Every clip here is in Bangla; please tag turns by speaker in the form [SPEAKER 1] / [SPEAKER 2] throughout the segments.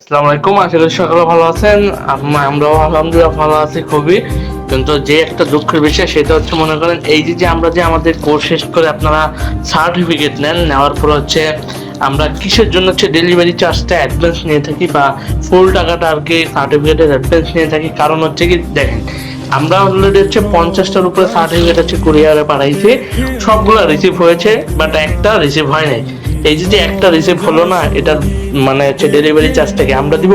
[SPEAKER 1] আসসালামু আলাইকুম, আশা করি সকলে ভালো আছেন। আমরাও আলহামদুলিল্লাহ ভালো আছি খুবই। কিন্তু যে একটা দুঃখের বিষয় সেটা হচ্ছে, মনে করেন এই যে আমরা যে আমাদের কোর্স শেষ করে আপনারা সার্টিফিকেট নেওয়ার পর হচ্ছে আমরা কিসের জন্য হচ্ছে ডেলিভারি চার্জটা অ্যাডভান্স নিয়ে থাকি বা ফুল টাকাটা আর কি সার্টিফিকেটের অ্যাডভান্স নিয়ে থাকি। কারণ হচ্ছে কি, দেখেন আমরা অলরেডি হচ্ছে 50টার উপরে সার্টিফিকেট হচ্ছে কুরিয়ারে পাঠাইছি, সবগুলো রিসিভ হয়েছে, বাট একটা রিসিভ হয় নাই। এই যে একটা রিসিভ হলো না, এটার মানে হচ্ছে ডেলিভারি চার্জটাকে আমরা দিব?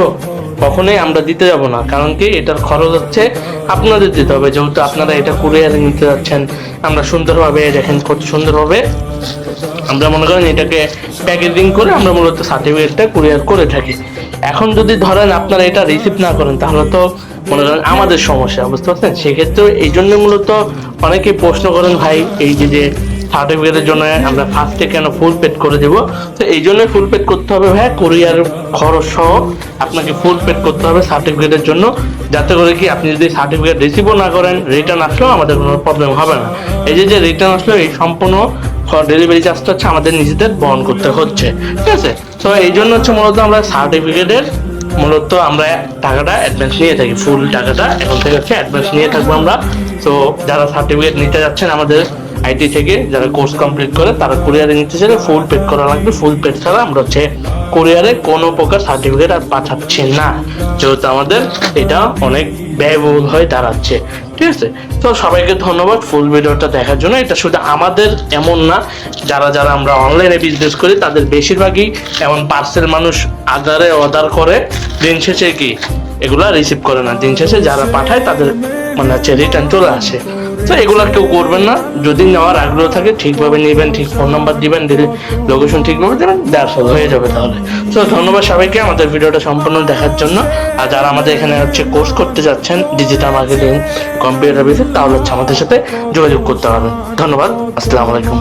[SPEAKER 1] কখনোই আমরা দিতে যাব না। কারণ কি, এটার খরচ হচ্ছে আপনাদের দিতে হবে, যেহেতু আপনারা এটা কুরিয়ারে নিতে যাচ্ছেন। আমরা সুন্দরভাবে দেখেন, কত সুন্দরভাবে আমরা মনে করেন এটাকে প্যাকেজিং করে আমরা মূলত সার্টিফিকেটটা কুরিয়ার করে থাকি। এখন যদি ধরেন আপনারা এটা রিসিভ না করেন, তাহলে তো মনে করেন আমাদের সমস্যা, বুঝতে পারছেন? সেক্ষেত্রে এই জন্য মূলত অনেকে প্রশ্ন করেন, ভাই এই যে সার্টিফিকেটের জন্য আমরা ফার্স্টে কেন ফুল পেড করে দেবো? তো এই জন্য ফুল পেড করতে হবে ভাই, কুরিয়ার খরচ সহ আপনাকে ফুল পেড করতে হবে সার্টিফিকেটের জন্য, যাতে করে কি আপনি যদি সার্টিফিকেট রিসিভও না করেন, রিটার্ন আসলেও আমাদের কোনো প্রবলেম হবে না। এই যে রিটার্ন আসলেও এই সম্পূর্ণ ডেলিভারি চার্জটা হচ্ছে আমাদের নিজেদের বহন করতে হচ্ছে, ঠিক আছে? তো এই জন্য হচ্ছে মূলত আমরা সার্টিফিকেটের মূলত আমরা টাকাটা অ্যাডভান্স নিয়ে থাকি, ফুল টাকাটা এখন থেকে হচ্ছে অ্যাডভান্স নিয়ে থাকবো আমরা। তো যারা সার্টিফিকেট নিতে যাচ্ছেন আমাদের আইটি থেকে, যারা কোর্স কমপ্লিট করে তারা কুরিয়ারে নিতে চাইলে ফুল পেড করা লাগবে। ফুল পেড ছাড়া আমরা হচ্ছে কুরিয়ারে কোনো প্রকার সার্টিফিকেট আর পাঠাচ্ছি না, যেহেতু আমাদের এটা অনেক ব্যয়বহুল হয়ে দাঁড়াচ্ছে, ঠিক আছে? তো সবাইকে ধন্যবাদ ফুল ভিডিওটা দেখার জন্য। এটা শুধু আমাদের এমন না, যারা যারা আমরা অনলাইনে বিজনেস করি তাদের বেশিরভাগই এমন পার্সেল মানুষ আদারে অর্ডার করে, দিন শেষে কি এগুলা রিসিভ করে না, দিন শেষে যারা পাঠায় তাদের মানে হচ্ছে রিটার্ন চলে আসে। তো এগুলা কেউ করবেন না। যদি নেওয়ার আগ্রহ থাকে ঠিকভাবে নেবেন, ঠিক ফোন নাম্বার দিবেন, লোকেশন ঠিকভাবে দেবেন, দেওয়ার হয়ে যাবে তাহলে। তো ধন্যবাদ সবাইকে আমাদের ভিডিওটা সম্পূর্ণ দেখার জন্য। আর যারা আমাদের এখানে হচ্ছে কোর্স করতে যাচ্ছেন ডিজিটাল মার্কেটিং, কম্পিউটার বেসিক, তাহলে হচ্ছে আমাদের সাথে যোগাযোগ করতে পারবেন। ধন্যবাদ, আসসালামু আলাইকুম।